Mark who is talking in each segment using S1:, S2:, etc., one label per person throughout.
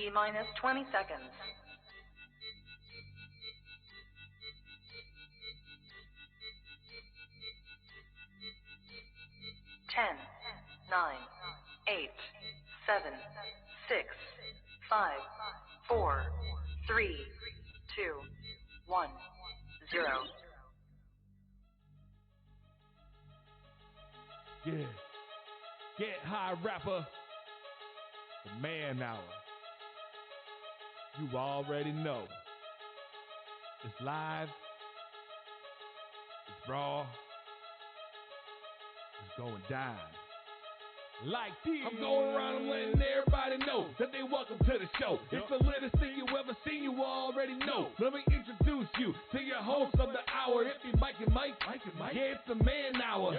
S1: T-minus 20 seconds. 10, 9, 8, 7, 6, 5, 4, 3, 2, 1, 0.
S2: Yeah. Get high, rapper. The man hour. You already know. It's live. It's raw. It's going down. Like this. I'm going around letting everybody know that they welcome to the show. It's the latest thing you ever seen, you already know. Let me introduce you to your host of the hour. If you Mike and Mike. Yeah, it's the man hour.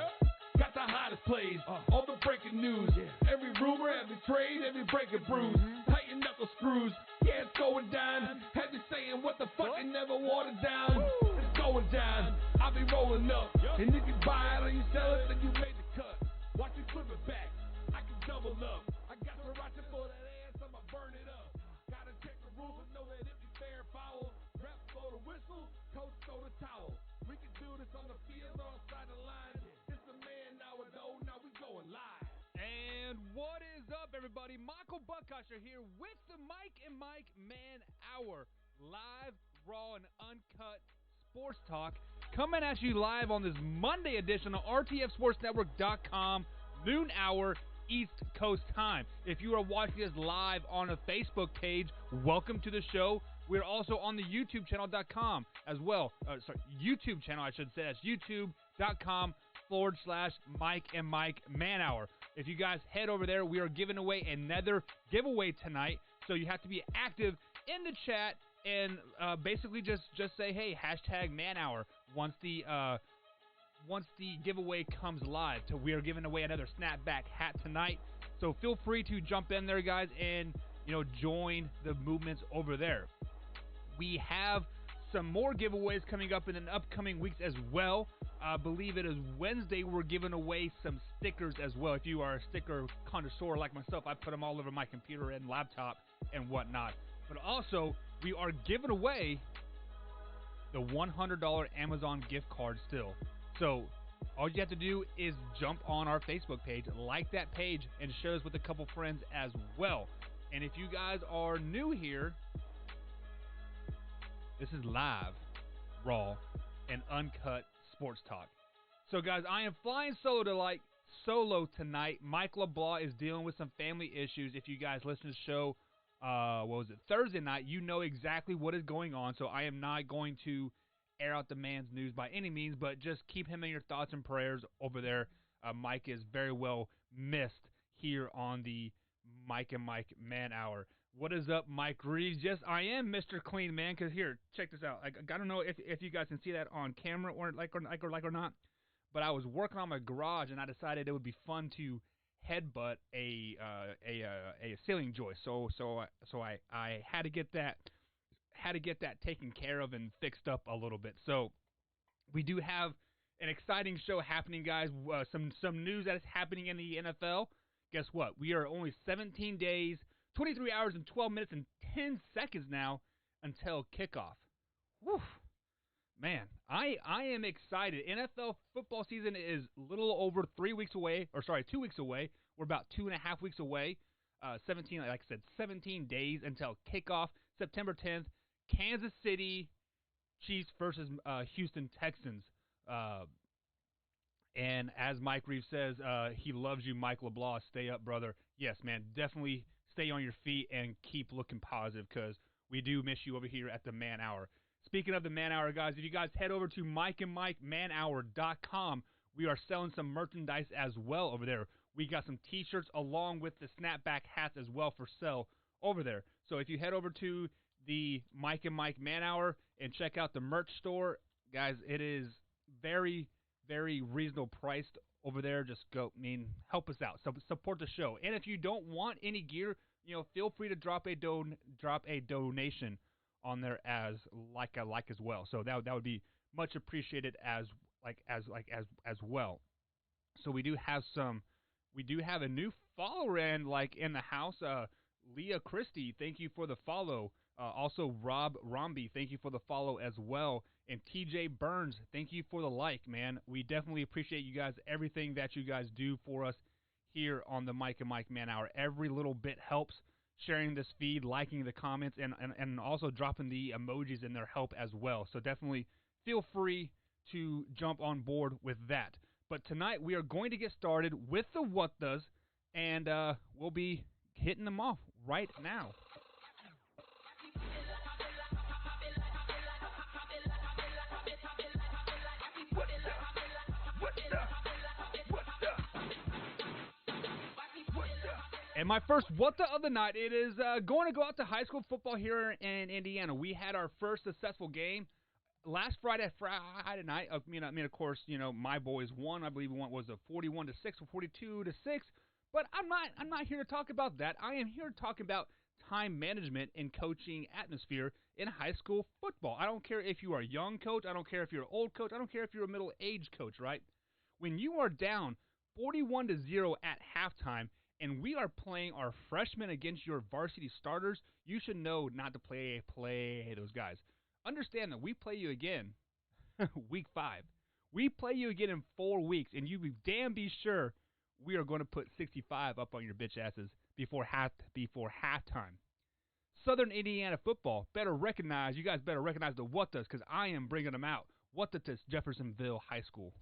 S2: Got the hottest plays, all the breaking news. Every rumor, every trade, every breaking bruise. Tighten knuckle screws, yeah, it's going down. Have you saying what the fuck and never watered down? It's going down, I'll be rolling up. And if you buy it or you sell it, then you made the cut. Watch me flip it back, I can double up. I got sriracha for that ass, I'ma burn it up. Gotta check the rules and know that if you fair foul. Rep blow the whistle, coach throw the towel. We can do this on the field or outside the line. It's the man hour though, now we going live.
S3: And what is up, everybody? Michael Buckosher here with the Mike and Mike Man Hour. Live, raw, and uncut sports talk. Coming at you live on this Monday edition of RTFSportsNetwork.com, noon hour, East Coast time. If you are watching us live on a Facebook page, welcome to the show. We're also on the YouTube channel.com as well. YouTube channel, I should say. That's youtube.com/Mike and Mike Man Hour. If you guys head over there, we are giving away another giveaway tonight. So you have to be active in the chat and basically just say, hey, hashtag Man Hour once the giveaway comes live. So we are giving away another snapback hat tonight. So feel free to jump in there, guys, and join the movements over there. We have some more giveaways coming up in the upcoming weeks as well. I believe it is Wednesday. We're giving away some stickers as well. If you are a sticker connoisseur like myself, I put them all over my computer and laptop and whatnot. But also, we are giving away the $100 Amazon gift card still. So all you have to do is jump on our Facebook page, like that page, and share us with a couple friends as well. And if you guys are new here, this is live, raw, and uncut sports talk. So, guys, I am flying solo tonight. Mike LeBlanc is dealing with some family issues. If you guys listen to the show, Thursday night, you know exactly what is going on. So I am not going to air out the man's news by any means, but just keep him in your thoughts and prayers over there. Mike is very well missed here on the Mike and Mike Man Hour. What is up, Mike Reeves? Yes, I am Mr. Clean Man. Cause here, check this out. I don't know if you guys can see that on camera or not, but I was working on my garage and I decided it would be fun to headbutt a ceiling joist. So I had to get that taken care of and fixed up a little bit. So we do have an exciting show happening, guys. Some news that is happening in the NFL. Guess what? We are only 17 days, 23 hours, and 12 minutes, and 10 seconds now until kickoff. Whew. Man, I am excited. NFL football season is a little over 2 weeks away. We're about 2.5 weeks away. 17 days until kickoff. September 10th, Kansas City Chiefs versus Houston Texans. And as Mike Reeves says, he loves you, Mike LeBlanc. Stay up, brother. Yes, man, definitely stay on your feet and keep looking positive because we do miss you over here at the Man Hour. Speaking of the Man Hour, guys, if you guys head over to mikeandmikemanhour.com, we are selling some merchandise as well over there. We got some T-shirts along with the snapback hats as well for sale over there. So if you head over to the Mike and Mike Man Hour and check out the merch store, guys, it is very, very reasonable priced over there. Just help us out. So support the show. And if you don't want any gear, feel free to drop a donation on there as well. So that would be much appreciated as well. So we do have a new follower in the house. Leah Christie, thank you for the follow. Also, Rob Romby, thank you for the follow as well. And TJ Burns, thank you for the like, man. We definitely appreciate you guys, everything that you guys do for us here on the Mike and Mike Man Hour. Every little bit helps. Sharing this feed, liking the comments, and also dropping the emojis in there help as well. So definitely feel free to jump on board with that. But tonight we are going to get started with the What Does, and we'll be hitting them off right now. And my first What the of the night, it is going to go out to high school football here in Indiana. We had our first successful game last Friday night. Of course, my boys won. I believe was a 41-6 or 42-6. But I'm not here to talk about that. I am here to talk about time management and coaching atmosphere in high school football. I don't care if you are a young coach. I don't care if you're an old coach. I don't care if you're a middle-aged coach, right? When you are down 41-0 at halftime, and we are playing our freshmen against your varsity starters, you should know not to play those guys. Understand that we play you again week 5. We play you again in 4 weeks, and you be sure we are going to put 65 up on your bitch asses before halftime. Southern Indiana football you guys better recognize the What Does, because I am bringing them out. What Does Jeffersonville High School.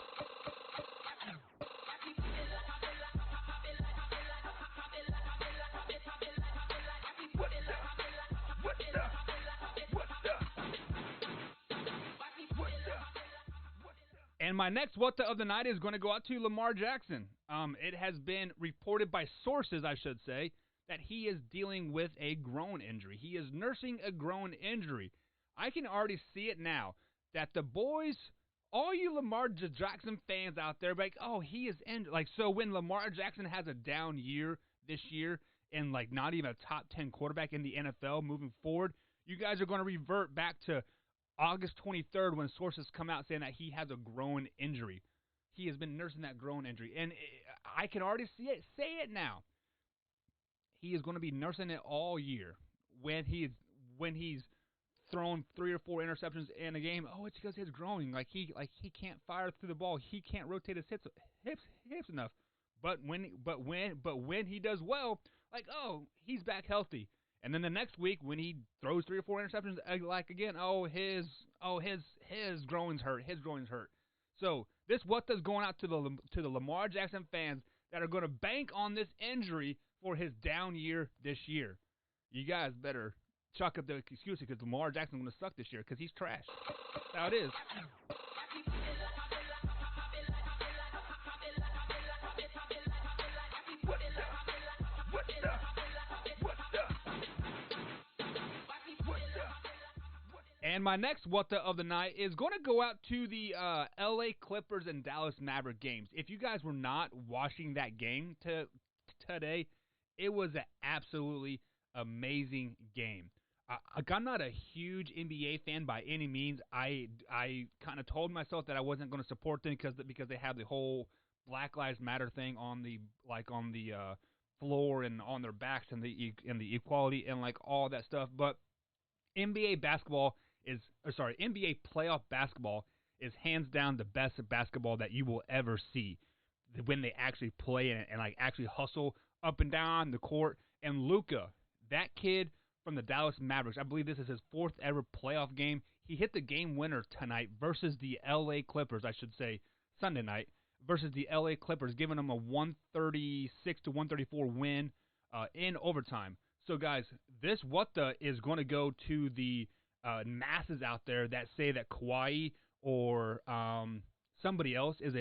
S3: And my next What the of the night is going to go out to Lamar Jackson. It has been reported by sources, I should say, that he is dealing with a groin injury. He is nursing a groin injury. I can already see it now, that the boys, all you Lamar Jackson fans out there, like, oh, he is injured. Like, so when Lamar Jackson has a down year this year and, like, not even a top 10 quarterback in the NFL moving forward, you guys are going to revert back to August 23rd when sources come out saying that he has a groin injury. He has been nursing that groin injury. And I can already say it now. He is going to be nursing it all year. When he's thrown 3 or 4 interceptions in a game, oh, it's because his groin. Like he can't fire through the ball. He can't rotate his hips enough. But when he does well, like, oh, he's back healthy. And then the next week, when he throws 3 or 4 interceptions, like again, his groin's hurt. His groin's hurt. So this What Does going out to the Lamar Jackson fans that are going to bank on this injury for his down year this year. You guys better chalk up the excuses, because Lamar Jackson's going to suck this year because he's trash. That's how it is. And my next What the of the night is going to go out to the LA Clippers and Dallas Maverick games. If you guys were not watching that game today, it was an absolutely amazing game. I'm not a huge NBA fan by any means. I kind of told myself that I wasn't going to support them because they have the whole Black Lives Matter thing on the floor and on their backs and the equality and like all that stuff. But NBA playoff basketball is hands down the best basketball that you will ever see when they actually play and like actually hustle up and down the court. And Luka, that kid from the Dallas Mavericks, I believe this is his 4th ever playoff game. He hit the game winner tonight versus the LA Clippers, I should say, Sunday night, versus the LA Clippers, giving them a 136-134 win in overtime. So, guys, this What the is going to go to the masses out there that say that Kawhi or somebody else is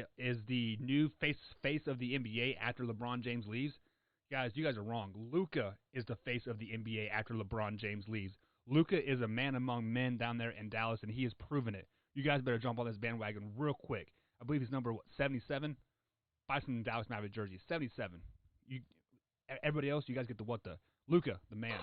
S3: the new face of the NBA after LeBron James leaves. Guys, you guys are wrong. Luka is the face of the NBA after LeBron James leaves. Luka is a man among men down there in Dallas, and he has proven it. You guys better jump on this bandwagon real quick. I believe he's number 77. Buy some Dallas Maverick jerseys. 77. Everybody else, you guys get the What the. Luka, the man.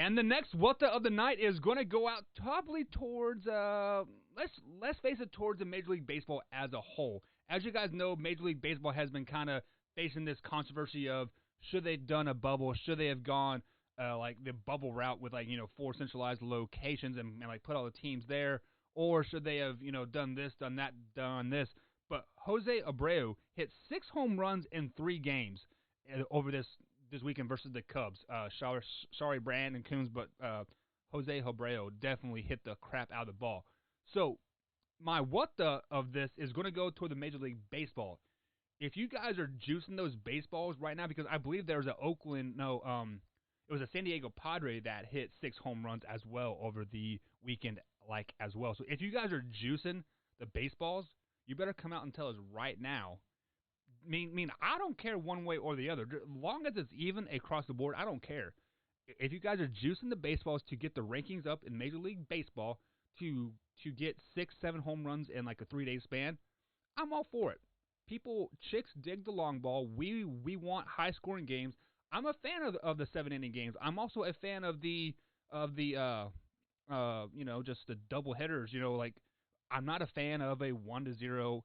S3: And the next what the of the night is going to go out probably towards let's face it, towards the Major League Baseball as a whole. As you guys know, Major League Baseball has been kind of facing this controversy of should they have done a bubble, should they have gone like the bubble route with 4 centralized locations and like put all the teams there, or should they have done this, done that, done this. But Jose Abreu hit 6 home runs in 3 games over this weekend versus the Cubs. Sorry, Brandon Coombs, but Jose Abreu definitely hit the crap out of the ball. So my what the of this is going to go toward the Major League Baseball. If you guys are juicing those baseballs right now, because I believe there was it was a San Diego Padre that hit 6 home runs as well over the weekend, as well. So if you guys are juicing the baseballs, you better come out and tell us right now. I don't care one way or the other. As long as it's even across the board, I don't care. If you guys are juicing the baseballs to get the rankings up in Major League Baseball to get 6, 7 home runs in like a 3-day span, I'm all for it. Chicks dig the long ball. We want high-scoring games. I'm a fan of the 7-inning games. I'm also a fan of the just the double headers. I'm not a fan of a 1-0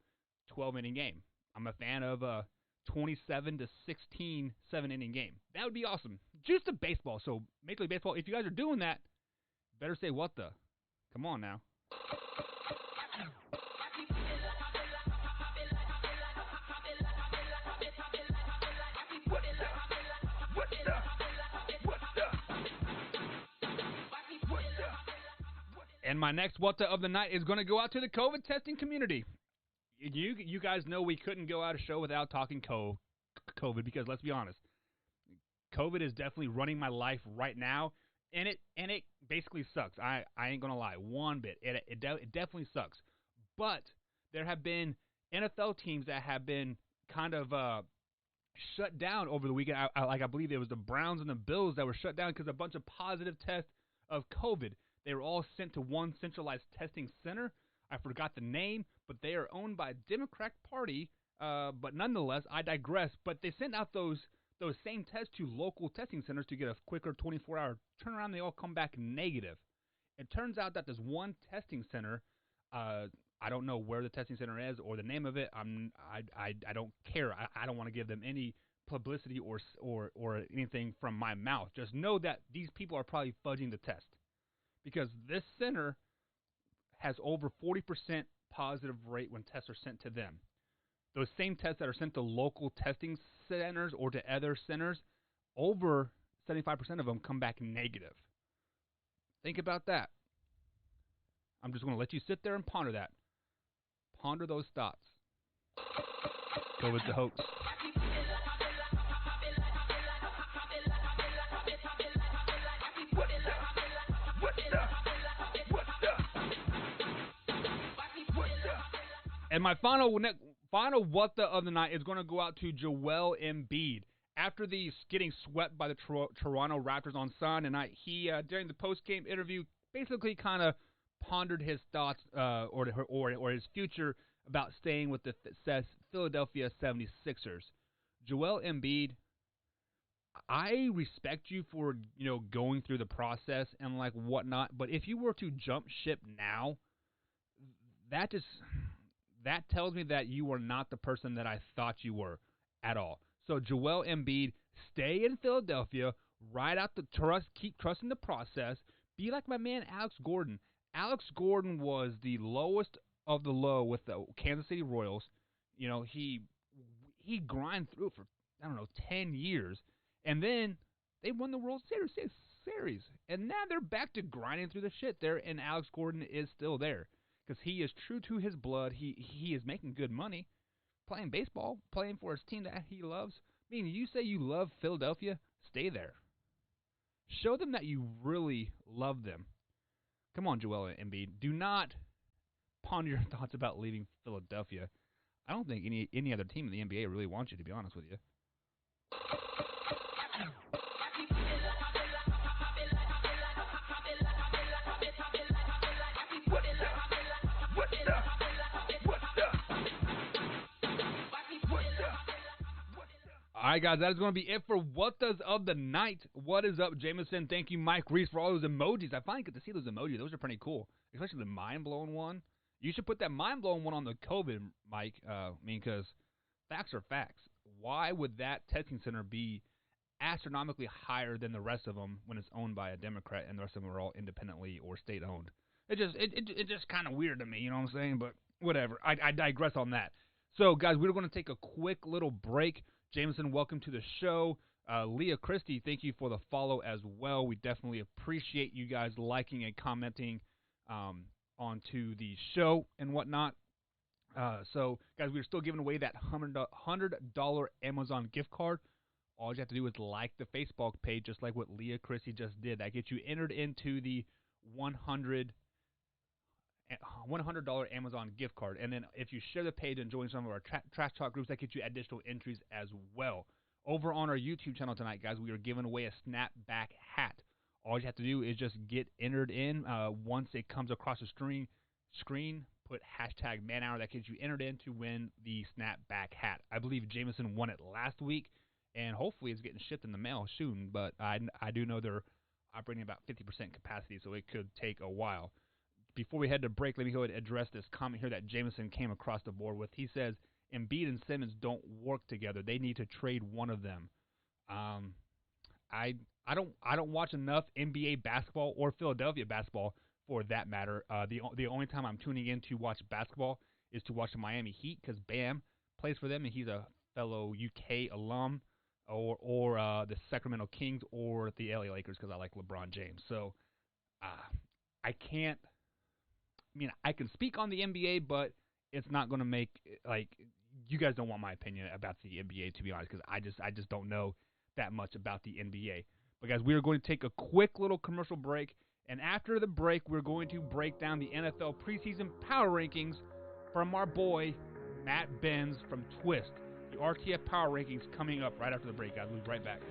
S3: 12-inning game. I'm a fan of a 27-16 7-inning game. That would be awesome. Juice the baseball. So Major League Baseball, if you guys are doing that, better say what the. Come on now. And my next what the of the night is going to go out to the COVID testing community. You guys know we couldn't go out a show without talking COVID because let's be honest, COVID is definitely running my life right now, and it basically sucks. I ain't gonna lie, one bit. It definitely sucks. But there have been NFL teams that have been kind of shut down over the weekend. I believe it was the Browns and the Bills that were shut down because a bunch of positive tests of COVID. They were all sent to one centralized testing center. I forgot the name, but they are owned by a Democrat Party. But nonetheless, I digress. But they sent out those same tests to local testing centers to get a quicker 24-hour turnaround. They all come back negative. It turns out that there's one testing center. I don't know where the testing center is or the name of it. I don't care. I don't want to give them any publicity or anything from my mouth. Just know that these people are probably fudging the test because this center has over 40% positive rate when tests are sent to them. Those same tests that are sent to local testing centers or to other centers, over 75% of them come back negative. Think about that. I'm just going to let you sit there and ponder that. Ponder those thoughts. Go with the hoax. And my final what the of the night is going to go out to Joel Embiid. After the getting swept by the Toronto Raptors on Sunday night, he during the post-game interview basically kind of pondered his thoughts or his future about staying with the Philadelphia 76ers. Joel Embiid, I respect you for going through the process and like whatnot, but if you were to jump ship now, that tells me that you are not the person that I thought you were at all. So Joel Embiid, stay in Philadelphia, ride out the trust, keep trusting the process, be like my man Alex Gordon. Alex Gordon was the lowest of the low with the Kansas City Royals. He grinded through for 10 years, and then they won the World Series, and now they're back to grinding through the shit there, and Alex Gordon is still there. Because he is true to his blood. He is making good money playing baseball, playing for his team that he loves. I mean, you say you love Philadelphia, stay there. Show them that you really love them. Come on, Joel Embiid. Do not ponder your thoughts about leaving Philadelphia. I don't think any other team in the NBA really wants you, to be honest with you. All right, guys, that is going to be it for What Does of the Night. What is up, Jameson? Thank you, Mike Reese, for all those emojis. I finally get to see those emojis. Those are pretty cool, especially the mind-blown one. You should put that mind-blown one on the COVID, Mike, because facts are facts. Why would that testing center be astronomically higher than the rest of them when it's owned by a Democrat and the rest of them are all independently or state-owned? It's just kind of weird to me, you know what I'm saying? But whatever. I digress on that. So, guys, we're going to take a quick little break. Jameson, welcome to the show. Leah Christie, thank you for the follow as well. We definitely appreciate you guys liking and commenting onto the show and whatnot. So, guys, we're still giving away that $100 Amazon gift card. All you have to do is like the Facebook page, just like what Leah Christie just did. That gets you entered into the $100 Amazon gift card. And then if you share the page and join some of our Trash Talk groups, that gets you additional entries as well. Over on our YouTube channel tonight, guys, we are giving away a snapback hat. All you have to do is just get entered in. Once it comes across the screen, put hashtag #manhour. That gets you entered in to win the snapback hat. I believe Jameson won it last week, and hopefully it's getting shipped in the mail soon. But I do know they're operating about 50% capacity, so it could take a while. Before we head to break, let me go ahead and address this comment here that Jameson came across the board with. He says, Embiid and Simmons don't work together. They need to trade one of them. I don't watch enough NBA basketball or Philadelphia basketball for that matter. The only time I'm tuning in to watch basketball is to watch the Miami Heat because Bam plays for them and he's a fellow UK alum, or the Sacramento Kings or the LA Lakers because I like LeBron James. So I can't. I mean, I can speak on the NBA, but it's not going to make, like, you guys don't want my opinion about the NBA, to be honest, because I just don't know that much about the NBA. But, guys, we are going to take a quick little commercial break, and after the break, we're going to break down the NFL preseason power rankings from our boy, Matt Benz from Twist. The RTF power rankings coming up right after the break, guys. We'll be right back.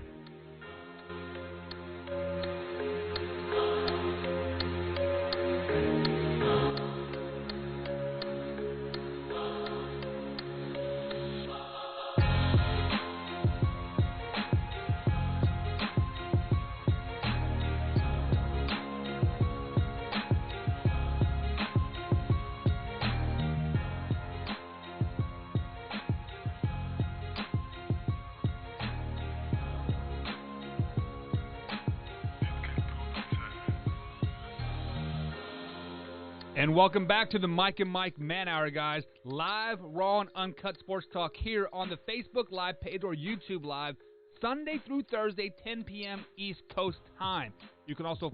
S3: And welcome back to the Mike and Mike Man Hour, guys. Live, raw, and uncut sports talk here on the Facebook Live page or YouTube Live, Sunday through Thursday, 10 p.m. East Coast time. You can also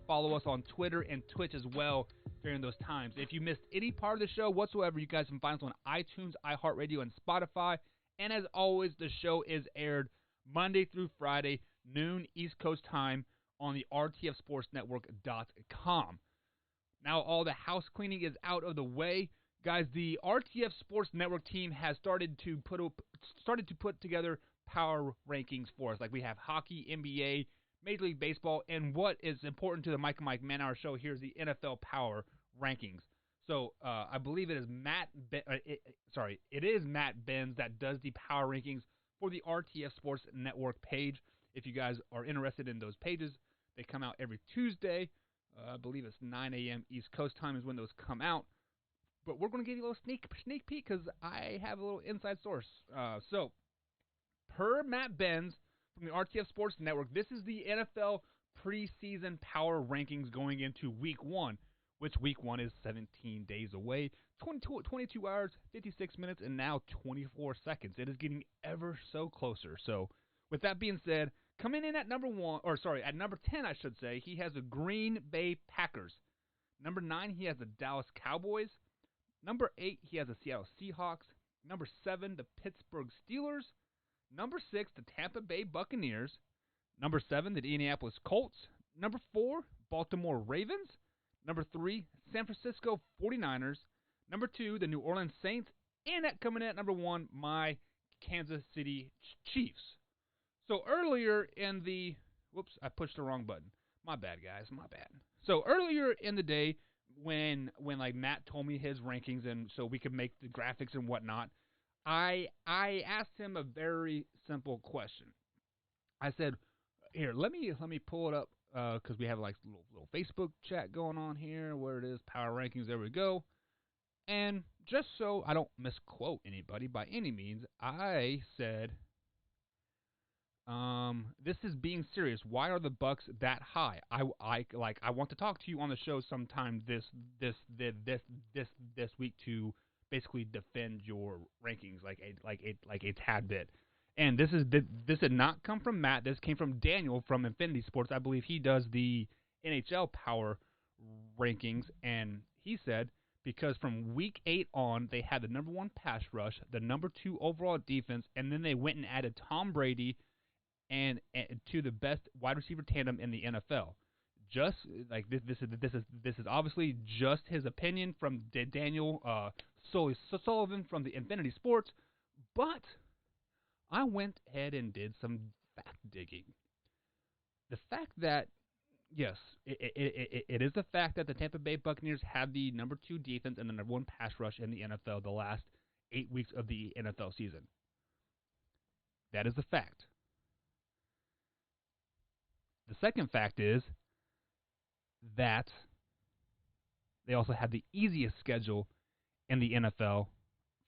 S3: follow us on Twitter and Twitch as well during those times. If you missed any part of the show whatsoever, you guys can find us on iTunes, iHeartRadio, and Spotify. And as always, the show is aired Monday through Friday, noon East Coast time on the RTFSportsNetwork.com. Now all the house cleaning is out of the way. Guys, the RTF Sports Network team has started to put together power rankings for us. Like we have hockey, NBA, Major League Baseball, and what is important to the Mike and Mike Man Hour show here is the NFL power rankings. So I believe it is Matt Benz that does the power rankings for the RTF Sports Network page. If you guys are interested in those pages, they come out every Tuesday. I believe it's 9 a.m. East Coast time is when those come out. But we're going to give you a little sneak peek because I have a little inside source. So, per Matt Benz from the RTF Sports Network, this is the NFL preseason power rankings going into Week 1, which Week 1 is 17 days away, 22 hours, 56 minutes, and now 24 seconds. It is getting ever so closer. So, with that being said, coming in at number 10, I should say, he has the Green Bay Packers. Number 9, he has the Dallas Cowboys. Number 8, he has the Seattle Seahawks. Number 7, the Pittsburgh Steelers. Number 6, the Tampa Bay Buccaneers. Number 7, the Indianapolis Colts. Number 4, Baltimore Ravens. Number 3, San Francisco 49ers. Number 2, the New Orleans Saints. And coming in at number 1, my Kansas City Chiefs. So earlier in the, I pushed the wrong button. My bad, guys, my bad. So earlier in the day, when like Matt told me his rankings, and so we could make the graphics and whatnot, I asked him a very simple question. I said, "Here, let me pull it up because we have like little Facebook chat going on here. Where it is, power rankings. There we go. And just so I don't misquote anybody by any means, I said, this is being serious. Why are the Bucks that high? I want to talk to you on the show sometime this week to basically defend your rankings like a tad bit. And this did not come from Matt. This came from Daniel from Infinity Sports. I believe he does the NHL power rankings, and he said because from week 8 on they had the number 1 pass rush, the number 2 overall defense, and then they went and added Tom Brady and to the best wide receiver tandem in the NFL. Just like this is obviously just his opinion from Daniel Sullivan from the Infinity Sports, but I went ahead and did some fact digging. The fact that yes, it is the fact that the Tampa Bay Buccaneers had the number 2 defense and the number 1 pass rush in the NFL the last 8 weeks of the NFL season. That is the fact. The second fact is that they also had the easiest schedule in the NFL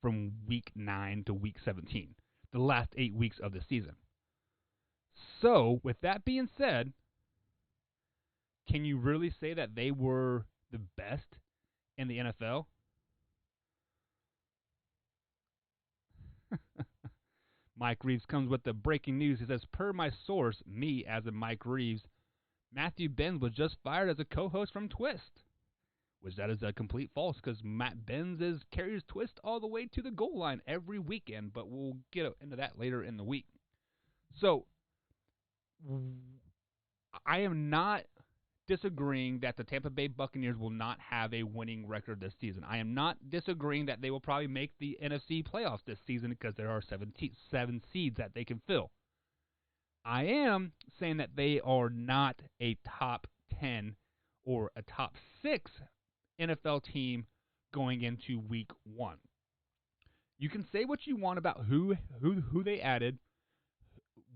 S3: from week 9 to week 17, the last 8 weeks of the season. So, with that being said, can you really say that they were the best in the NFL? Mike Reeves comes with the breaking news. He says, per my source, me as in Mike Reeves, Matthew Benz was just fired as a co-host from Twist. Which that is a complete false because Matt Benz carries Twist all the way to the goal line every weekend, but we'll get into that later in the week. So, I am not disagreeing that the Tampa Bay Buccaneers will not have a winning record this season. I am not disagreeing that they will probably make the NFC playoffs this season because there are 7 seeds that they can fill. I am saying that they are not a top 10 or a top 6 NFL team going into week 1. You can say what you want about who they added,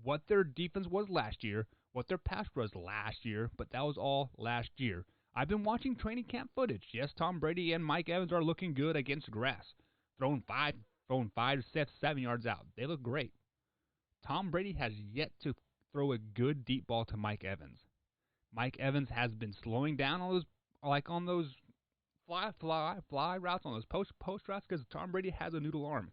S3: what their defense was last year, what their pass was last year, but that was all last year. I've been watching training camp footage. Yes, Tom Brady and Mike Evans are looking good against grass, throwing 5 to 7 yards out. They look great. Tom Brady has yet to throw a good deep ball to Mike Evans. Mike Evans has been slowing down on those fly routes, on those post routes, because Tom Brady has a noodle arm.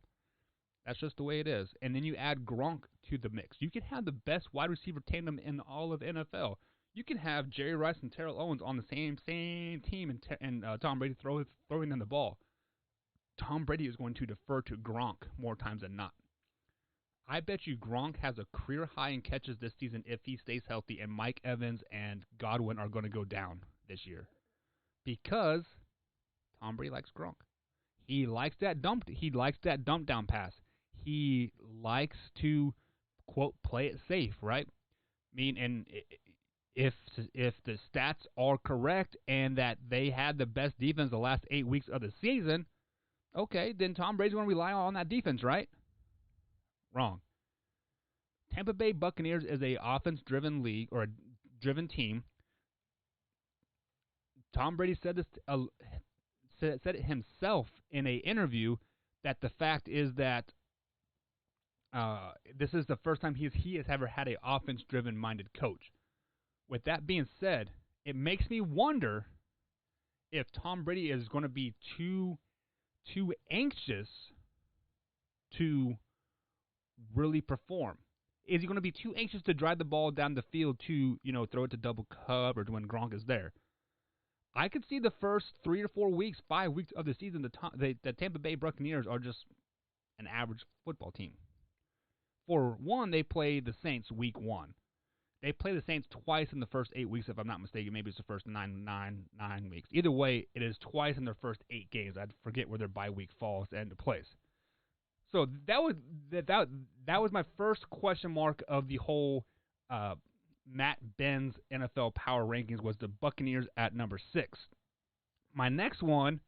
S3: That's just the way it is. And then you add Gronk to the mix. You can have the best wide receiver tandem in all of NFL. You can have Jerry Rice and Terrell Owens on the same team and Tom Brady throwing them the ball. Tom Brady is going to defer to Gronk more times than not. I bet you Gronk has a career high in catches this season if he stays healthy, and Mike Evans and Godwin are going to go down this year. Because Tom Brady likes Gronk. He likes that dump down pass. He likes to, quote, play it safe, right? And if the stats are correct and that they had the best defense the last 8 weeks of the season, okay, then Tom Brady's going to rely on that defense, right? Wrong. Tampa Bay Buccaneers is a offense-driven league or a driven team. Tom Brady said it himself in an interview that the fact is that this is the first time he has ever had an offense-driven minded coach. With that being said, it makes me wonder if Tom Brady is going to be too anxious to really perform. Is he going to be too anxious to drive the ball down the field to, throw it to double coverage when Gronk is there? I could see the first 3 or 4 weeks, 5 weeks of the season, the Tampa Bay Buccaneers are just an average football team. For one, they play the Saints week 1. They play the Saints twice in the first 8 weeks, if I'm not mistaken. Maybe it's the first nine weeks. Either way, it is twice in their first 8 games. I forget where their bye week falls into place. So that was my first question mark of the whole Matt Benz NFL Power Rankings was the Buccaneers at number 6. My next one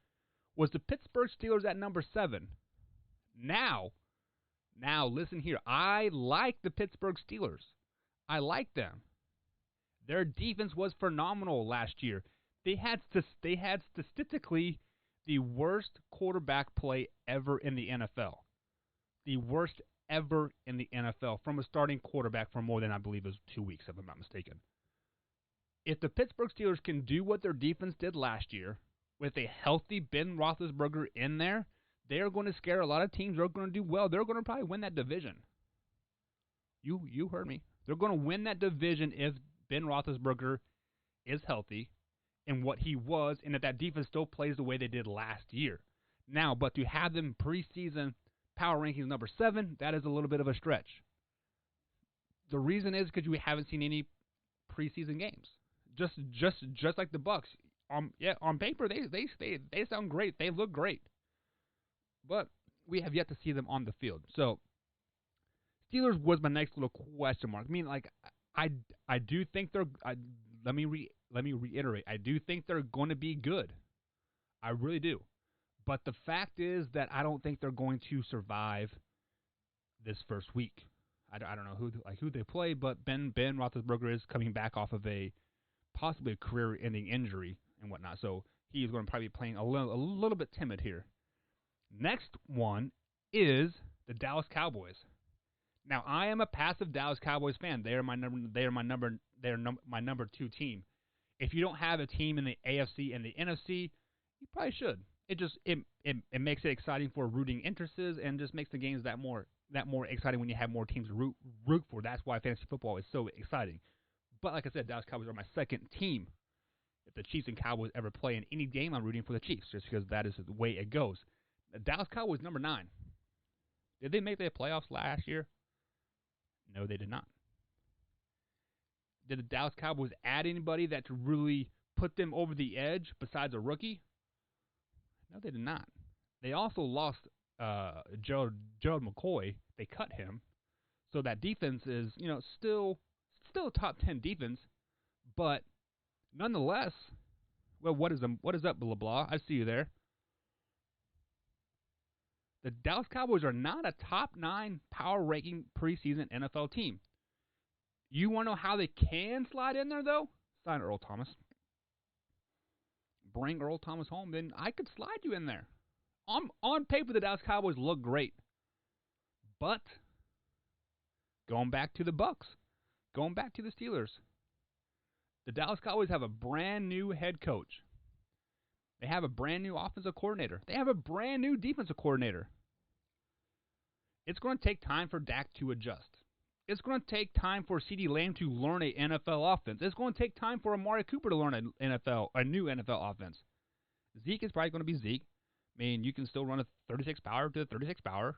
S3: was the Pittsburgh Steelers at number 7. Now, Now, listen here. I like the Pittsburgh Steelers. I like them. Their defense was phenomenal last year. They had statistically the worst quarterback play ever in the NFL. The worst ever in the NFL from a starting quarterback for more than, I believe, it was 2 weeks, if I'm not mistaken. If the Pittsburgh Steelers can do what their defense did last year with a healthy Ben Roethlisberger in there, they are going to scare a lot of teams. They're going to do well. They're going to probably win that division. You heard me. They're going to win that division if Ben Roethlisberger is healthy and what he was, and if that defense still plays the way they did last year. Now, but to have them preseason power rankings number 7, that is a little bit of a stretch. The reason is because we haven't seen any preseason games. Just like the Bucks. On paper they sound great. They look great. But we have yet to see them on the field. So Steelers was my next little question mark. I mean, like I do think they're. Let me reiterate. I do think they're going to be good. I really do. But the fact is that I don't think they're going to survive this first week. I don't know who they play, but Ben Roethlisberger is coming back off of possibly a career-ending injury and whatnot. So he is going to probably be playing a little bit timid here. Next one is the Dallas Cowboys. Now, I am a passive Dallas Cowboys fan. They are my number 2 team. If you don't have a team in the AFC and the NFC, you probably should. It makes it exciting for rooting interests and just makes the games that more exciting when you have more teams to root for. That's why fantasy football is so exciting. But like I said, Dallas Cowboys are my second team. If the Chiefs and Cowboys ever play in any game, I'm rooting for the Chiefs just because that is the way it goes. The Dallas Cowboys, number 9. Did they make the playoffs last year? No, they did not. Did the Dallas Cowboys add anybody that to really put them over the edge besides a rookie? No, they did not. They also lost Gerald McCoy. They cut him. So that defense is, still a top 10 defense, but nonetheless, well, what is up, blah blah? I see you there. The Dallas Cowboys are not a top 9 power ranking preseason NFL team. You want to know how they can slide in there, though? Sign Earl Thomas. Bring Earl Thomas home, then I could slide you in there. On paper, the Dallas Cowboys look great. But going back to the Bucks, going back to the Steelers, the Dallas Cowboys have a brand new head coach. They have a brand new offensive coordinator. They have a brand new defensive coordinator. It's going to take time for Dak to adjust. It's going to take time for CeeDee Lamb to learn an NFL offense. It's going to take time for Amari Cooper to learn a new NFL offense. Zeke is probably going to be Zeke. I mean, you can still run a 36 power to 36 power.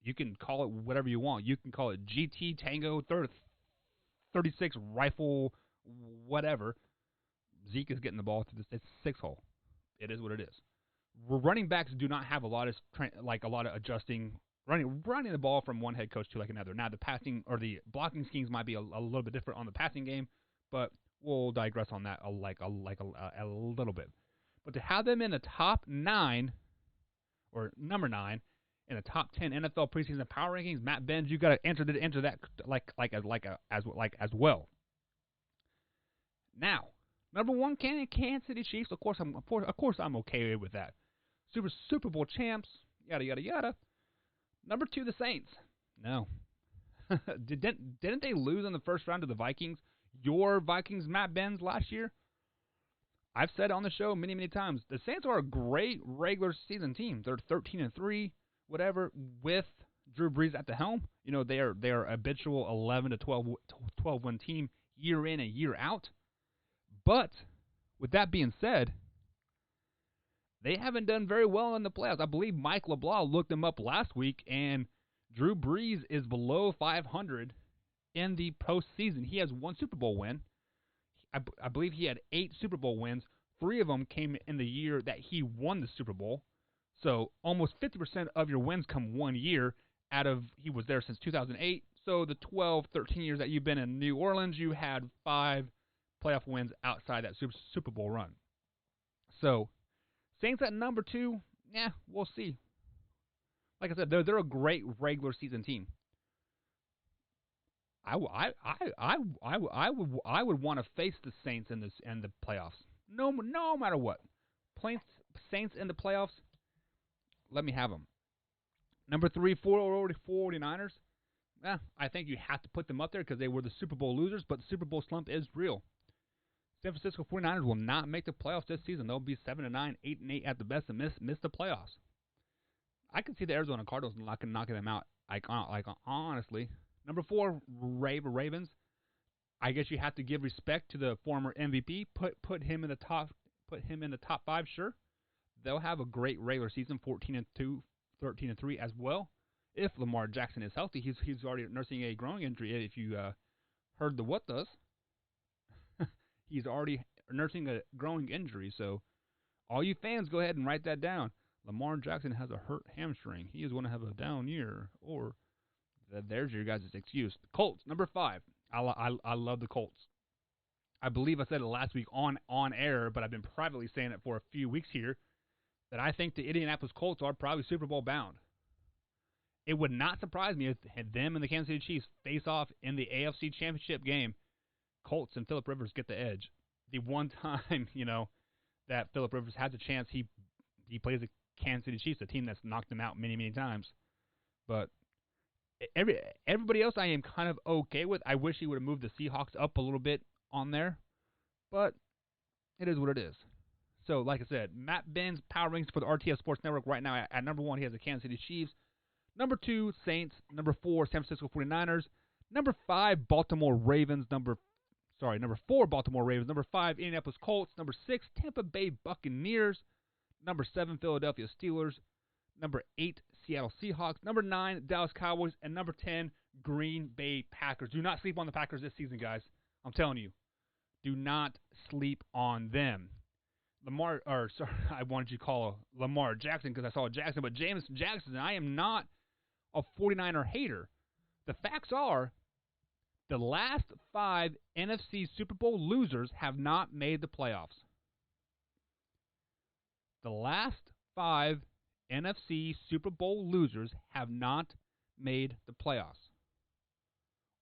S3: You can call it whatever you want. You can call it GT Tango 36 rifle whatever. Zeke is getting the ball to the 6 hole. It is what it is. Running backs do not have a lot of adjusting, running the ball from one head coach to another. Now the passing or the blocking schemes might be a little bit different on the passing game, but we'll digress on that a little bit. But to have them in the top 9 or number 9 in the top 10 NFL preseason power rankings, Matt Benz, you got to enter that as well. Now, number 1, Kansas City Chiefs. Of course, I'm okay with that. Super Bowl champs. Yada yada yada. Number 2, the Saints. No, didn't they lose in the first round to the Vikings? Your Vikings, Matt Benz, last year. I've said on the show many times, the Saints are a great regular season team. They're 13-3, whatever, with Drew Brees at the helm. They are habitual 11 to 12 win team year in and year out. But with that being said, they haven't done very well in the playoffs. I believe Mike LeBlanc looked them up last week, and Drew Brees is below 500 in the postseason. He has 1 Super Bowl win. I believe he had 8 Super Bowl wins. 3 of them came in the year that he won the Super Bowl. So almost 50% of your wins come 1 year he was there since 2008. So the 12, 13 years that you've been in New Orleans, you had 5 playoff wins outside that Super Bowl run. So Saints at number 2, we'll see. Like I said, they're a great regular season team. I would want to face the Saints in the playoffs. No matter what. Saints in the playoffs, let me have them. Number 3, 49ers. I think you have to put them up there because they were the Super Bowl losers, but the Super Bowl slump is real. San Francisco 49ers will not make the playoffs this season. They'll be 7-9, 8-8 at the best, and miss the playoffs. I can see the Arizona Cardinals knocking them out. Honestly, number 4, Ravens. I guess you have to give respect to the former MVP. Put him in the top. Put him in the top 5. Sure, they'll have a great regular season, 14-2, 13-3 as well. If Lamar Jackson is healthy, he's already nursing a growing injury. If you heard the what does, he's already nursing a growing injury. So, all you fans, go ahead and write that down. Lamar Jackson has a hurt hamstring. He is going to have a down year. Or there's your guys' excuse. The Colts, number 5. I love the Colts. I believe I said it last week on air, but I've been privately saying it for a few weeks here, that I think the Indianapolis Colts are probably Super Bowl bound. It would not surprise me if them and the Kansas City Chiefs face off in the AFC Championship game. Colts and Phillip Rivers get the edge. The one time, that Phillip Rivers has a chance, he plays the Kansas City Chiefs, a team that's knocked him out many, many times. But everybody else I am kind of okay with. I wish he would have moved the Seahawks up a little bit on there, but it is what it is. So, like I said, Matt Ben's power rankings for the RTS Sports Network right now at number 1, he has the Kansas City Chiefs. Number 2, Saints. Number 4, San Francisco 49ers. Number 5, Baltimore Ravens. Number 4, Baltimore Ravens. Number 5, Indianapolis Colts. Number 6, Tampa Bay Buccaneers. Number 7, Philadelphia Steelers. Number 8, Seattle Seahawks. Number 9, Dallas Cowboys. And number 10, Green Bay Packers. Do not sleep on the Packers this season, guys. I'm telling you. Do not sleep on them. I wanted you to call Lamar Jackson because I saw Jackson, but James Jackson, I am not a 49er hater. The facts are, the last 5 NFC Super Bowl losers have not made the playoffs. The last 5 NFC Super Bowl losers have not made the playoffs.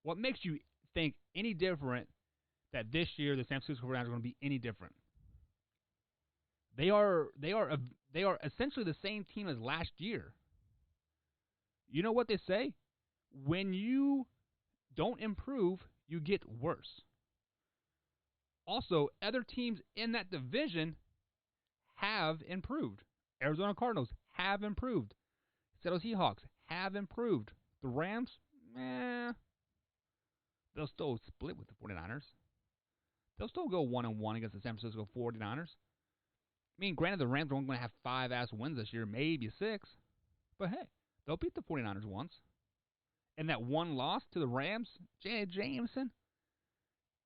S3: What makes you think any different that this year the San Francisco 49ers are going to be any different? They are essentially the same team as last year. You know what they say? When you don't improve, you get worse. Also, other teams in that division have improved. Arizona Cardinals have improved. Seattle Seahawks have improved. The Rams, they'll still split with the 49ers. They'll still go 1-1 against the San Francisco 49ers. I mean, granted, the Rams are only going to have 5-ass wins this year, maybe 6. But hey, they'll beat the 49ers once. And that one loss to the Rams, Jameson,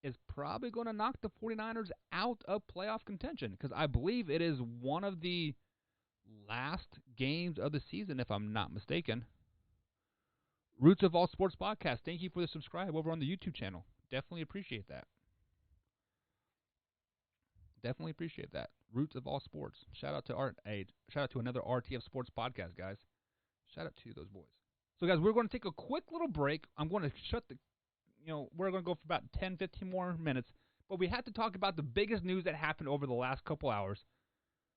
S3: is probably going to knock the 49ers out of playoff contention. Because I believe it is one of the last games of the season, if I'm not mistaken. Roots of All Sports Podcast, thank you for the subscribe over on the YouTube channel. Definitely appreciate that. Definitely appreciate that. Roots of All Sports. Shout out to another RTF Sports podcast, guys. Shout out to those boys. So, guys, we're going to take a quick little break. I'm going to we're going to go for about 10, 15 more minutes. But we have to talk about the biggest news that happened over the last couple hours.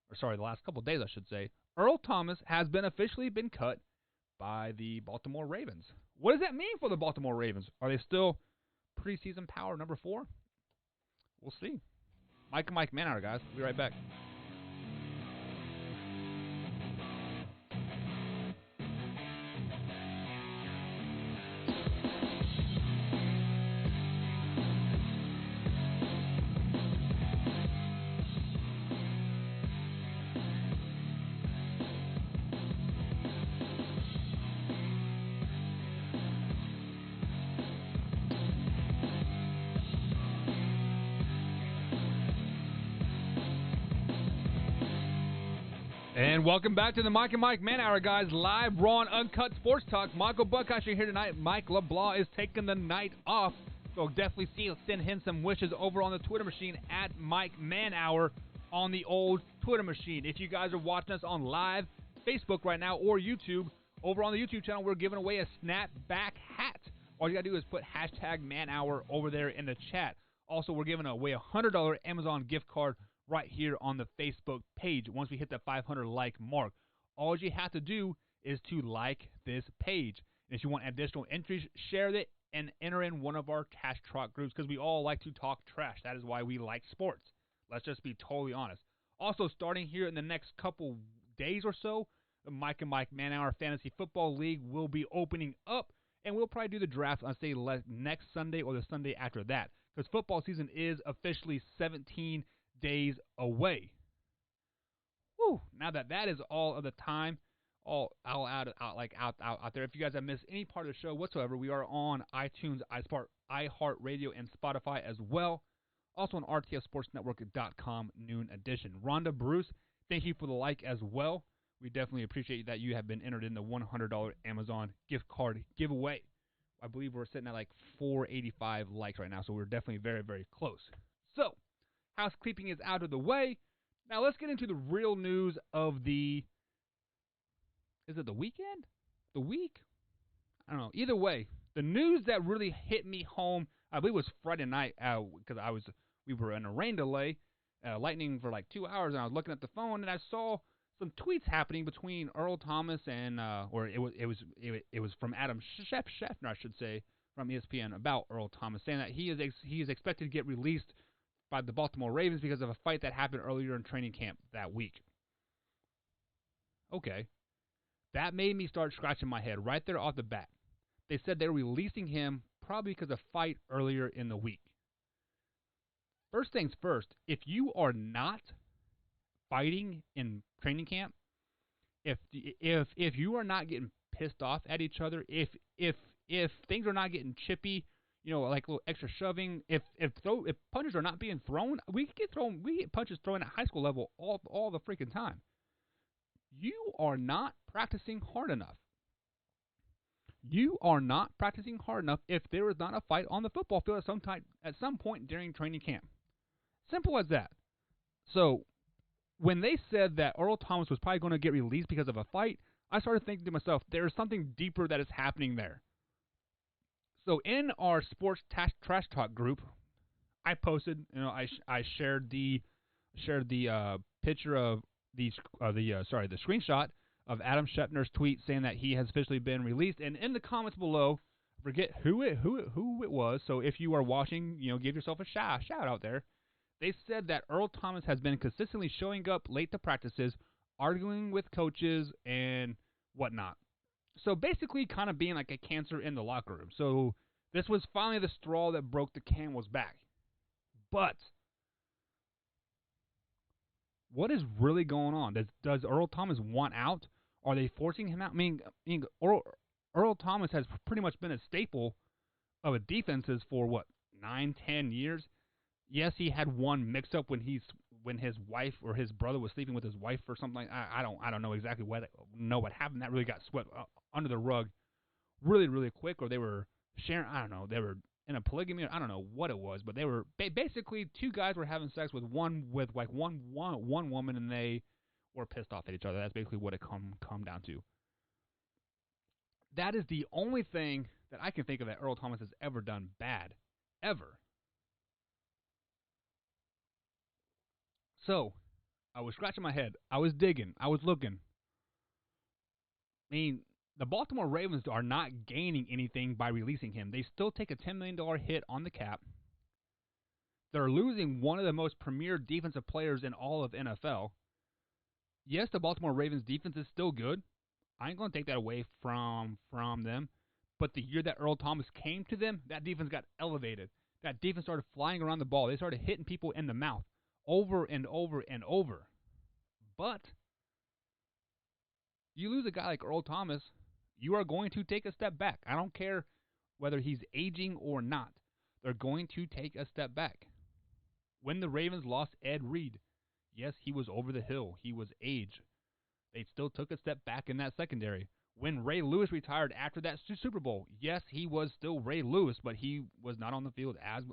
S3: The last couple days, I should say. Earl Thomas has officially been cut by the Baltimore Ravens. What does that mean for the Baltimore Ravens? Are they still preseason power number 4? We'll see. Mike and Mike Manhour, guys. We'll be right back. And welcome back to the Mike and Mike Man Hour, guys. Live, raw, and uncut sports talk. Michael Buckasher here tonight. Mike LeBlanc is taking the night off. So definitely send him some wishes over on the Twitter machine at Mike Man Hour on the old Twitter machine. If you guys are watching us on live Facebook right now or YouTube, Over on the YouTube channel, we're giving away a snapback hat. All you got to do is put hashtag manhour over there in the chat. Also, we're giving away a $100 Amazon gift card right here on the Facebook page once we hit that 500 like mark. All you have to do is to like this page. And if you want additional entries, share it and enter in one of our trash talk groups because we all like to talk trash. That is why we like sports. Let's just be totally honest. Also, starting here in the next couple days or so, the Mike and Mike Man-Hour Fantasy Football League will be opening up, and we'll probably do the draft on, say, next Sunday or the Sunday after that because football season is officially 17 days away. Woo! Now that is all of the time, all out there. If you guys have missed any part of the show whatsoever, we are on iTunes, iHeartRadio, and Spotify as well. Also on rtfsportsnetwork.com noon edition. Rhonda Bruce, thank you for the like as well. We definitely appreciate that you have been entered in the $100 Amazon gift card giveaway. I believe we're sitting at like 485 likes right now, so we're definitely very, very close. So, housekeeping is out of the way. Now let's get into the real news of the... Is it the weekend? The week? I don't know. Either way, the news that really hit me home, I believe it was Friday night because we were in a rain delay, lightning for like 2 hours, and I was looking at the phone and I saw some tweets happening between Earl Thomas and or it was from Adam Schefter, I should say, from ESPN about Earl Thomas, saying that he is expected to get released by the Baltimore Ravens because of a fight that happened earlier in training camp that week. Okay. That made me start scratching my head right there off the bat. They said they were releasing him probably because of a fight earlier in the week. First things first, if you are not fighting in training camp, if you are not getting pissed off at each other, if things are not getting chippy, like a little extra shoving, if punches are not being thrown, we get punches thrown at high school level all the freaking time. You are not practicing hard enough. You are not practicing hard enough if there is not a fight on the football field at some point during training camp. Simple as that. So, when they said that Earl Thomas was probably going to get released because of a fight, I started thinking to myself, there is something deeper that is happening there. So, in our sports trash talk group, I posted, I shared the picture of the screenshot of Adam Schefter's tweet saying that he has officially been released, and in the comments below, forget who it was. So if you are watching, give yourself a shout out there. They said that Earl Thomas has been consistently showing up late to practices, arguing with coaches and whatnot. So basically, kind of being like a cancer in the locker room. So this was finally the straw that broke the camel's back. But what is really going on? Does Earl Thomas want out? Are they forcing him out? I mean Earl Thomas has pretty much been a staple of a defenses for 9-10 years. Yes, he had one mix-up when his wife or his brother was sleeping with his wife or something like that. I don't know exactly what happened. That really got swept under the rug really, really quick, or they were sharing. I don't know. They were in a polygamy. I don't know what it was, but they were basically two guys were having sex with one woman, and they were pissed off at each other. That's basically what it come down to. That is the only thing that I can think of that Earl Thomas has ever done bad, ever. So, I was scratching my head. I was digging. I was looking. I mean, the Baltimore Ravens are not gaining anything by releasing him. They still take a $10 million hit on the cap. They're losing one of the most premier defensive players in all of NFL. Yes, the Baltimore Ravens defense is still good. I ain't going to take that away from them. But the year that Earl Thomas came to them, that defense got elevated. That defense started flying around the ball. They started hitting people in the mouth over and over and over. But you lose a guy like Earl Thomas, you are going to take a step back. I don't care whether he's aging or not. They're going to take a step back. When the Ravens lost Ed Reed, yes, he was over the hill. He was age. They still took a step back in that secondary. When Ray Lewis retired after that Super Bowl, yes, he was still Ray Lewis, but he was not on the field as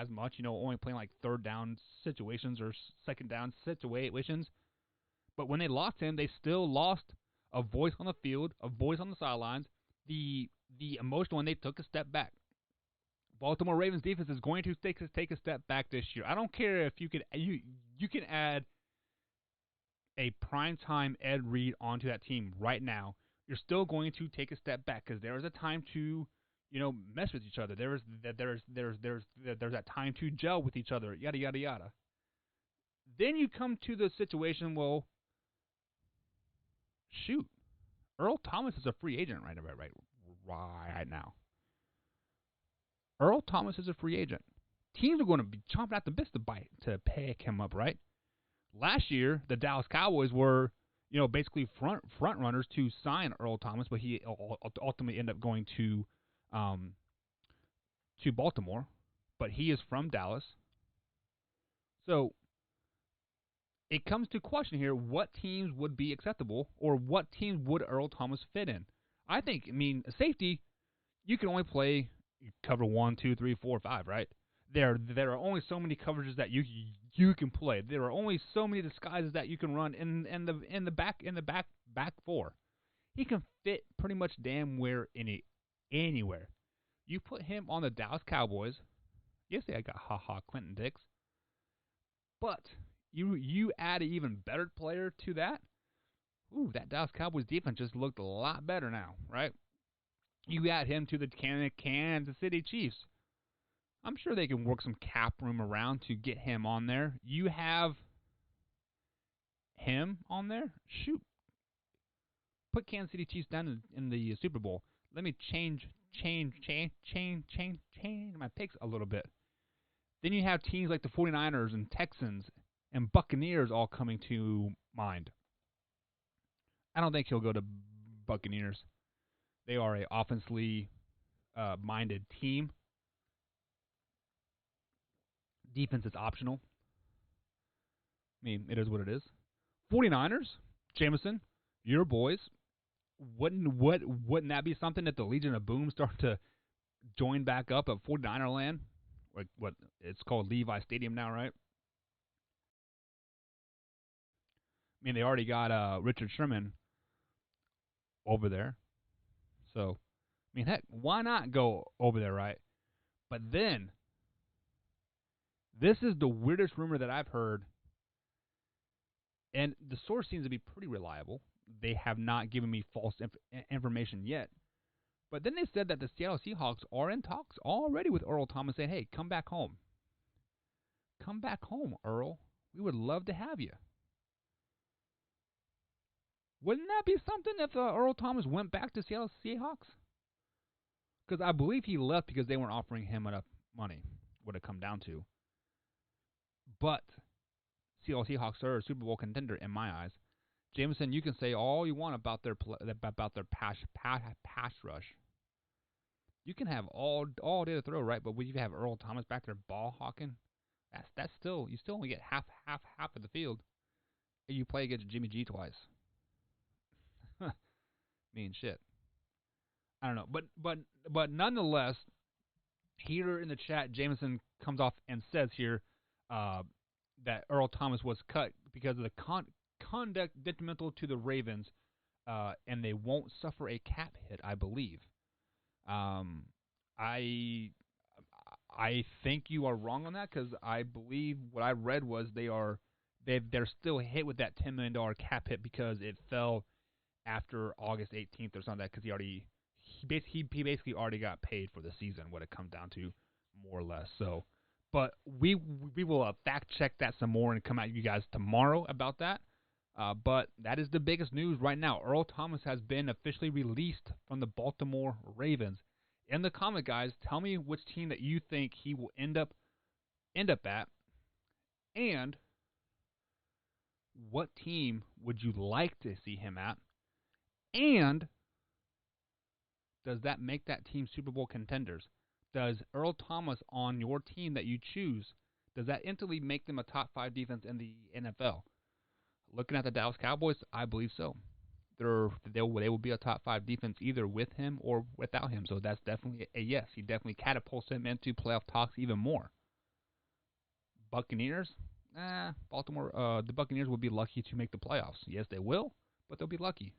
S3: much, only playing like third down situations or second down situations. But when they lost him, they still lost a voice on the field, a voice on the sidelines. The emotional one, they took a step back. Baltimore Ravens defense is going to take a step back this year. I don't care if you can add a primetime Ed Reed onto that team right now. You're still going to take a step back because there is a time to, mess with each other. There's that time to gel with each other. Yada yada yada. Then you come to the situation. Well, shoot, Earl Thomas is a free agent right now. Earl Thomas is a free agent. Teams are going to be chomping at the bit to pick him up, right? Last year, the Dallas Cowboys were, basically front runners to sign Earl Thomas, but he ultimately ended up going to Baltimore. But he is from Dallas, so it comes to question here: what teams would be acceptable, or what teams would Earl Thomas fit in? I mean, safety, you can only play cover 1, 2, 3, 4, 5, right? There are only so many coverages that you can play. There are only so many disguises that you can run in the back four. He can fit pretty much damn where anywhere. You put him on the Dallas Cowboys. Yes, I got Clinton Dix, but you add an even better player to that. Ooh, that Dallas Cowboys defense just looked a lot better now, right? You add him to the Kansas City Chiefs. I'm sure they can work some cap room around to get him on there. You have him on there? Shoot. Put Kansas City Chiefs down in the Super Bowl. Let me change my picks a little bit. Then you have teams like the 49ers and Texans and Buccaneers all coming to mind. I don't think he'll go to Buccaneers. They are a offensively minded team. Defense is optional. I mean, it is what it is. 49ers, Jameson, your boys. Wouldn't that be something that the Legion of Boom start to join back up at 49er land? Like what it's called Levi Stadium now, right? I mean, they already got Richard Sherman over there. So, I mean, heck, why not go over there, right? But then, this is the weirdest rumor that I've heard, and the source seems to be pretty reliable. They have not given me false information yet. But then they said that the Seattle Seahawks are in talks already with Earl Thomas, saying, hey, come back home. Come back home, Earl. We would love to have you. Wouldn't that be something if Earl Thomas went back to Seattle Seahawks? Because I believe he left because they weren't offering him enough money, would it come down to. But Seattle Seahawks are a Super Bowl contender in my eyes. Jameson, you can say all you want about their pass rush. You can have all day to throw, right? But when you have Earl Thomas back there ball hawking, that's still you still only get half of the field. And you play against Jimmy G twice. Mean shit. I don't know, but nonetheless, here in the chat, Jameson comes off and says here that Earl Thomas was cut because of the conduct detrimental to the Ravens, and they won't suffer a cap hit, I believe. I think you are wrong on that because I believe what I read was they're still hit with that $10 million cap hit because it fell after August 18th or something, because he basically already got paid for the season, what it comes down to, more or less. So, but we will fact check that some more and come at you guys tomorrow about that. But that is the biggest news right now. Earl Thomas has been officially released from the Baltimore Ravens. In the comment, guys, tell me which team that you think he will end up at, and what team would you like to see him at, and does that make that team Super Bowl contenders? Does Earl Thomas on your team that you choose, does that instantly make them a top 5 defense in the NFL? Looking at the Dallas Cowboys, I believe so. They will be a top 5 defense either with him or without him. So that's definitely a yes. He definitely catapults him into playoff talks even more. Buccaneers, Baltimore. The Buccaneers will be lucky to make the playoffs. Yes, they will, but they'll be lucky.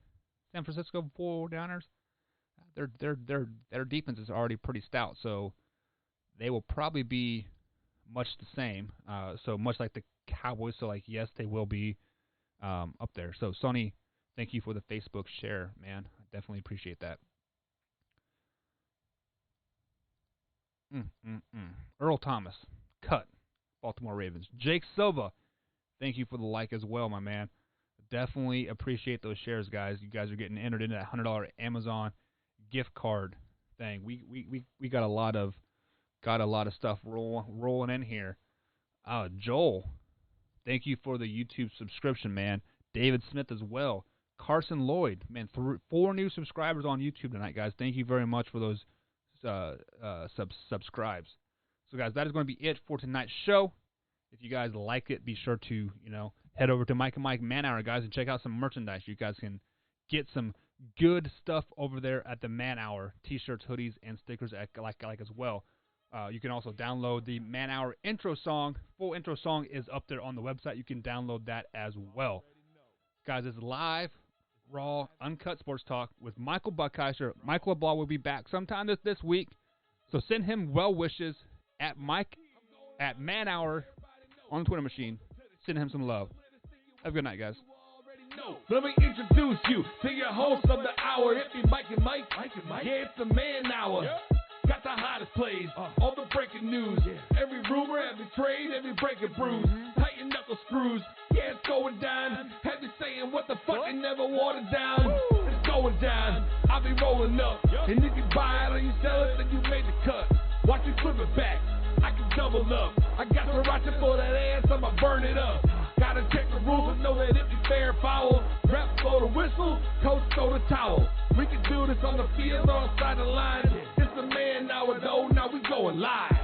S3: San Francisco 49ers. Their defense is already pretty stout, so they will probably be much the same. So much like the Cowboys. So like yes, they will be up there. So Sonny, thank you for the Facebook share, man. I definitely appreciate that. Earl Thomas, cut. Baltimore Ravens. Jake Silva, thank you for the like as well, my man. Definitely appreciate those shares, guys. You guys are getting entered into that $100 Amazon gift card thing. We got a lot of stuff rolling in here. Joel, thank you for the YouTube subscription, man. David Smith as well. Carson Lloyd, man, 4 new subscribers on YouTube tonight, guys. Thank you very much for those subscribes. So, guys, that is going to be it for tonight's show. If you guys like it, be sure to, head over to Mike and Mike Man Hour, guys, and check out some merchandise. You guys can get some good stuff over there at the Man Hour. T-shirts, hoodies, and stickers like as well. You can also download the Man Hour intro song. Full intro song is up there on the website. You can download that as well. Guys, it's live, raw, uncut sports talk with Michael Buckheiser. Michael LeBlanc will be back sometime this week. So send him well wishes at Mike at Man Hour on the Twitter machine. Send him some love. Have a good night, guys.
S2: Let me introduce you to your host of the hour. If you Mike and Mike. Yeah, it's the Man Hour. Got the hottest plays, all the breaking news. Every rumor, every trade, every breaking bruise. Tighten knuckle screws. Yeah, it's going down. Have you saying what the fuck and never watered down? It's going down. I'll be rolling up. And if you buy it or you sell it, then you made the cut. Watch me flip it back. I can double up. I got to watch it for that ass, I'ma burn it up. Gotta check the rules and know that if you fair or foul, ref throw the whistle, coach throw the towel. We can do this on the field or outside the line. It's the Man Hour though, now we going live.